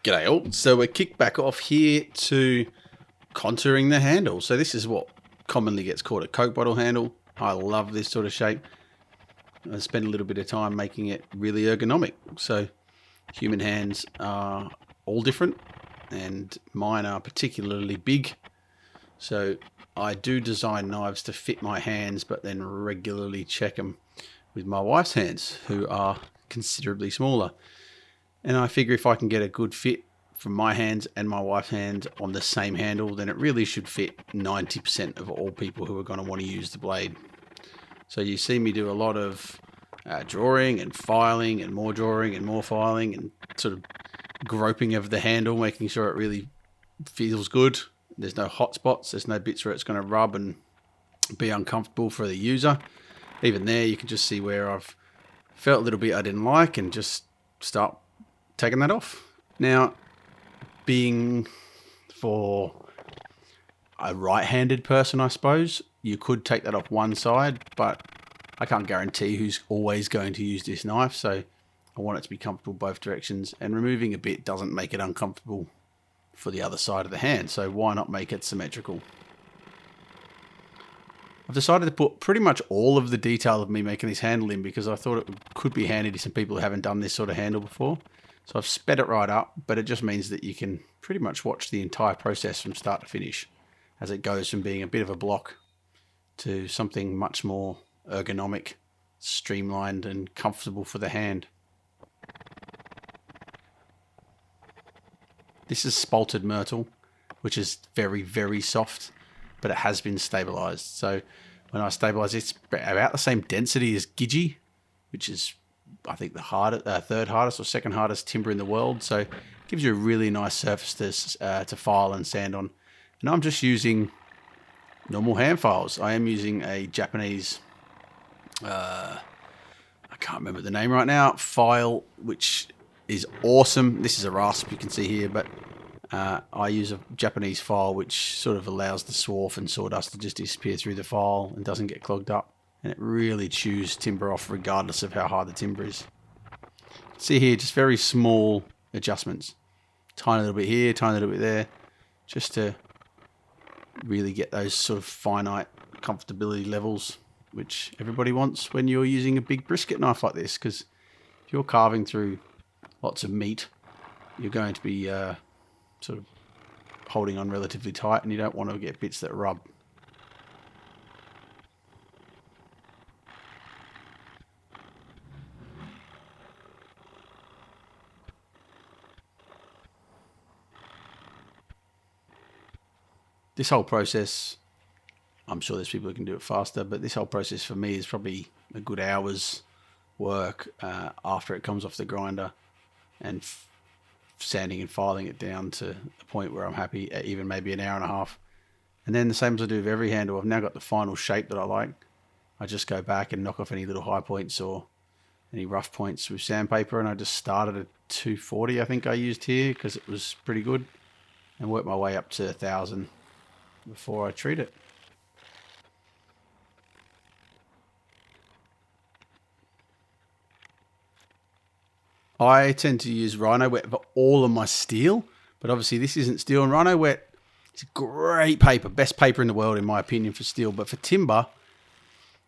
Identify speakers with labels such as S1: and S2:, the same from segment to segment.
S1: G'day all. So we're kicked back off here to contouring the handle. So this is what commonly gets called a Coke bottle handle. I love this sort of shape. I spent a little bit of time making it really ergonomic. So human hands are all different and mine are particularly big. So I do design knives to fit my hands, but then regularly check them with my wife's hands, who are considerably smaller. And I figure if I can get a good fit from my hands and my wife's hands on the same handle, then it really should fit 90% of all people who are going to want to use the blade. So you see me do a lot of drawing and filing and more drawing and more filing and sort of groping of the handle, making sure it really feels good. There's no hot spots. There's no bits where it's going to rub and be uncomfortable for the user. Even there, you can just see where I've felt a little bit I didn't like and just start taking that off. Now, being for a right-handed person, I suppose, you could take that off one side, but I can't guarantee who's always going to use this knife, so I want it to be comfortable both directions, and removing a bit doesn't make it uncomfortable for the other side of the hand, so why not make it symmetrical? I've decided to put pretty much all of the detail of me making this handle in because I thought it could be handy to some people who haven't done this sort of handle before. So I've sped it right up, but it just means that you can pretty much watch the entire process from start to finish as it goes from being a bit of a block to something much more ergonomic, streamlined and comfortable for the hand. This is Spalted Myrtle, which is very, very soft, but it has been stabilized. So when I stabilize it, it's about the same density as Gidgee, which is, I think, the third hardest or second hardest timber in the world. So it gives you a really nice surface to file and sand on. And I'm just using normal hand files. I am using a Japanese, I can't remember the name right now, file, which is awesome. This is a rasp you can see here, but I use a Japanese file which sort of allows the swarf and sawdust to just disappear through the file and doesn't get clogged up. And it really chews timber off regardless of how hard the timber is. See here, just very small adjustments. Tiny little bit here, tiny little bit there, just to really get those sort of finite comfortability levels which everybody wants when you're using a big brisket knife like this, because if you're carving through lots of meat, you're going to be sort of holding on relatively tight and you don't want to get bits that rub. This whole process, I'm sure there's people who can do it faster, but this whole process for me is probably a good hour's work after it comes off the grinder, and sanding and filing it down to the point where I'm happy, even maybe an hour and a half. And then the same as I do with every handle, I've now got the final shape that I like. I just go back and knock off any little high points or any rough points with sandpaper, and I just started at 240, I think I used here because it was pretty good, and work my way up to 1,000 before I treat it. I tend to use Rhino Wet for all of my steel, but obviously this isn't steel, and Rhino Wet is great paper, best paper in the world in my opinion for steel, but for timber,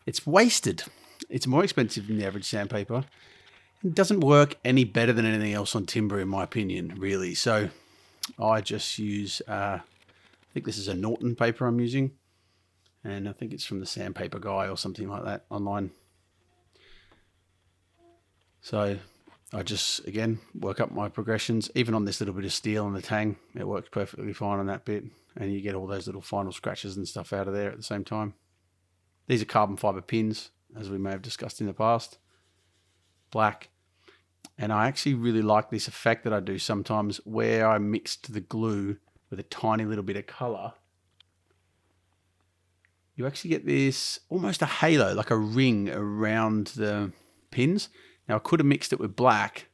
S1: it's wasted. It's more expensive than the average sandpaper. It doesn't work any better than anything else on timber in my opinion, really. So I just use, I think this is a Norton paper I'm using, and I think it's from the Sandpaper Guy or something like that online. So I just, again, work up my progressions. Even on this little bit of steel on the tang, it works perfectly fine on that bit. And you get all those little final scratches and stuff out of there at the same time. These are carbon fiber pins, as we may have discussed in the past. Black. And I actually really like this effect that I do sometimes where I mixed the glue with a tiny little bit of color. You actually get this almost a halo, like a ring around the pins. Now, I could have mixed it with black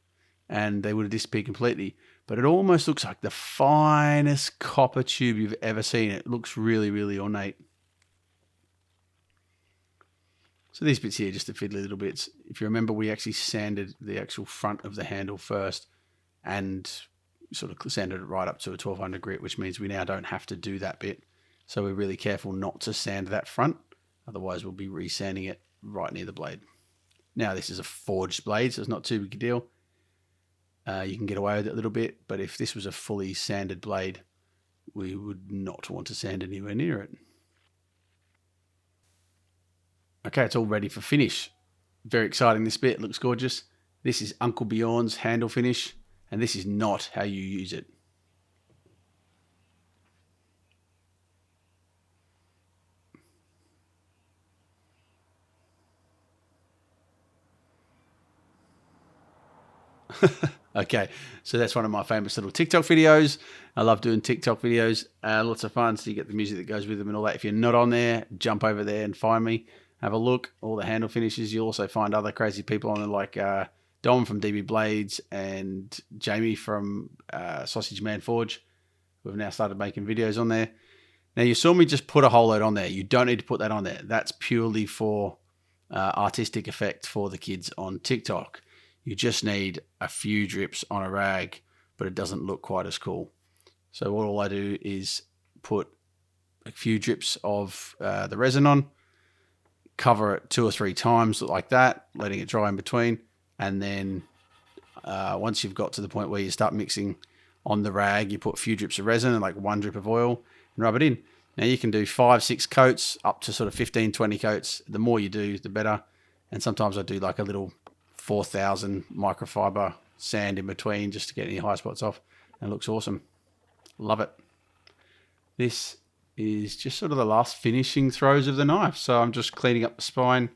S1: and they would have disappeared completely, but it almost looks like the finest copper tube you've ever seen. It looks really, really ornate. So these bits here, just the fiddly little bits. If you remember, we actually sanded the actual front of the handle first and sort of sanded it right up to a 1200 grit, which means we now don't have to do that bit. So we're really careful not to sand that front. Otherwise, we'll be re-sanding it right near the blade. Now, this is a forged blade, so it's not too big a deal. You can get away with it a little bit, but if this was a fully sanded blade, we would not want to sand anywhere near it. Okay, it's all ready for finish. Very exciting, this bit. It looks gorgeous. This is Uncle Bjorn's handle finish, and this is not how you use it. Okay, so that's one of my famous little TikTok videos. I love doing TikTok videos. Lots of fun, so you get the music that goes with them and all that. If you're not on there, jump over there and find me. Have a look. All the handle finishes. You'll also find other crazy people on there like Dom from DB Blades and Jamie from Sausage Man Forge, who have now started making videos on there. Now, you saw me just put a whole load on there. You don't need to put that on there. That's purely for artistic effect for the kids on TikTok. You just need a few drips on a rag, but it doesn't look quite as cool. So all I do is put a few drips of the resin on, cover it 2 or 3 times like that, letting it dry in between. And then once you've got to the point where you start mixing on the rag, you put a few drips of resin and like 1 drip of oil and rub it in. Now you can do 5, 6 coats up to sort of 15, 20 coats. The more you do, the better. And sometimes I do like a little 4,000 microfiber sand in between just to get any high spots off. And it looks awesome. Love it. This is just sort of the last finishing throws of the knife. So I'm just cleaning up the spine,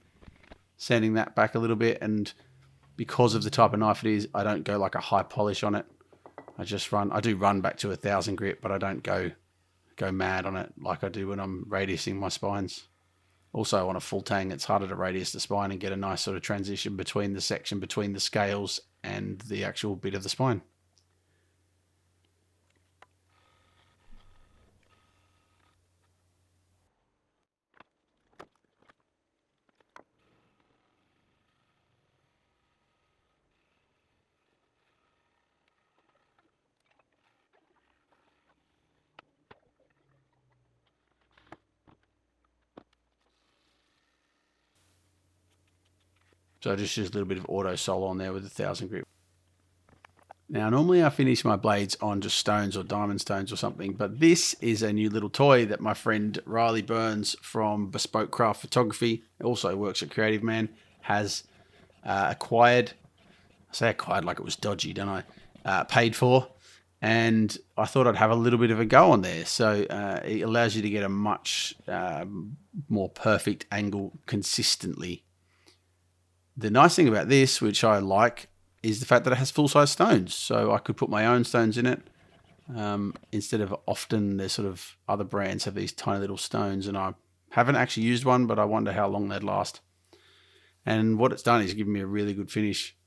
S1: sanding that back a little bit. And because of the type of knife it is, I don't go like a high polish on it. I do run back to 1,000 grit, but I don't go mad on it like I do when I'm radiusing my spines. Also, on a full tang, it's harder to radius the spine and get a nice sort of transition between the section between the scales and the actual bit of the spine. So I just use a little bit of auto sol on there with 1,000 grit. Now, normally I finish my blades on just stones or diamond stones or something, but this is a new little toy that my friend Riley Burns from Bespoke Craft Photography, also works at Creative Man, has acquired. I say acquired like it was dodgy, don't I? Paid for. And I thought I'd have a little bit of a go on there. So it allows you to get a much more perfect angle consistently. The nice thing about this, which I like, is the fact that it has full-size stones. So I could put my own stones in it. Instead of often there's sort of other brands have these tiny little stones, and I haven't actually used one, but I wonder how long they'd last. And what it's done is given me a really good finish.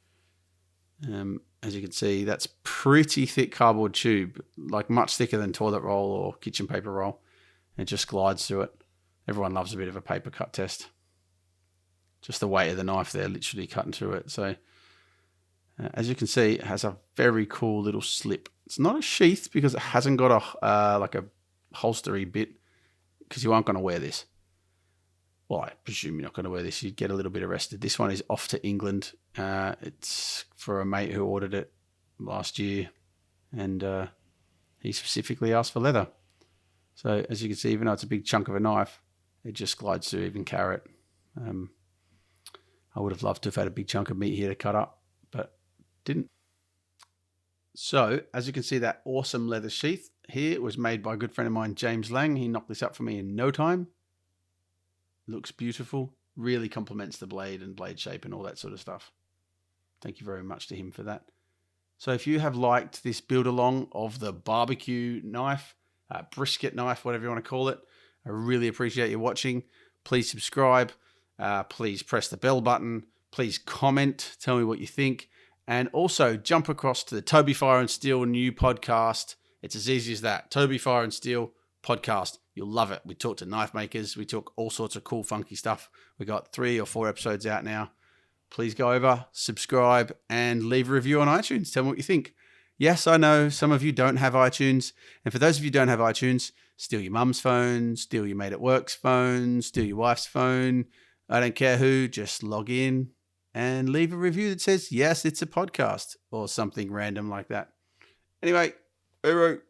S1: As you can see, that's pretty thick cardboard tube, like much thicker than toilet roll or kitchen paper roll. It just glides through it. Everyone loves a bit of a paper cut test. Just the weight of the knife there, literally cutting through it. So as you can see, it has a very cool little slip. It's not a sheath because it hasn't got a like a holstery bit, because you aren't going to wear this. Well, I presume you're not going to wear this. You'd get a little bit arrested. This one is off to England. It's for a mate who ordered it last year, and he specifically asked for leather. So as you can see, even though it's a big chunk of a knife, it just glides through, even carrot. I would have loved to have had a big chunk of meat here to cut up, but didn't. So as you can see, that awesome leather sheath here was made by a good friend of mine, James Lang. He knocked this up for me in no time. Looks beautiful. Really complements the blade and blade shape and all that sort of stuff. Thank you very much to him for that. So if you have liked this build along of the barbecue knife, brisket knife, whatever you want to call it, I really appreciate you watching. Please subscribe. Please press the bell button. Please comment. Tell me what you think. And also jump across to the Toby Fire and Steel new podcast. It's as easy as that. Toby Fire and Steel podcast. You'll love it. We talk to knife makers. We talk all sorts of cool, funky stuff. We got 3 or 4 episodes out now. Please go over, subscribe, and leave a review on iTunes. Tell me what you think. Yes, I know some of you don't have iTunes. And for those of you who don't have iTunes, steal your mum's phone, steal your mate at work's phone, steal your wife's phone. I don't care who, just log in and leave a review that says, yes, it's a podcast or something random like that. Anyway, hooroo.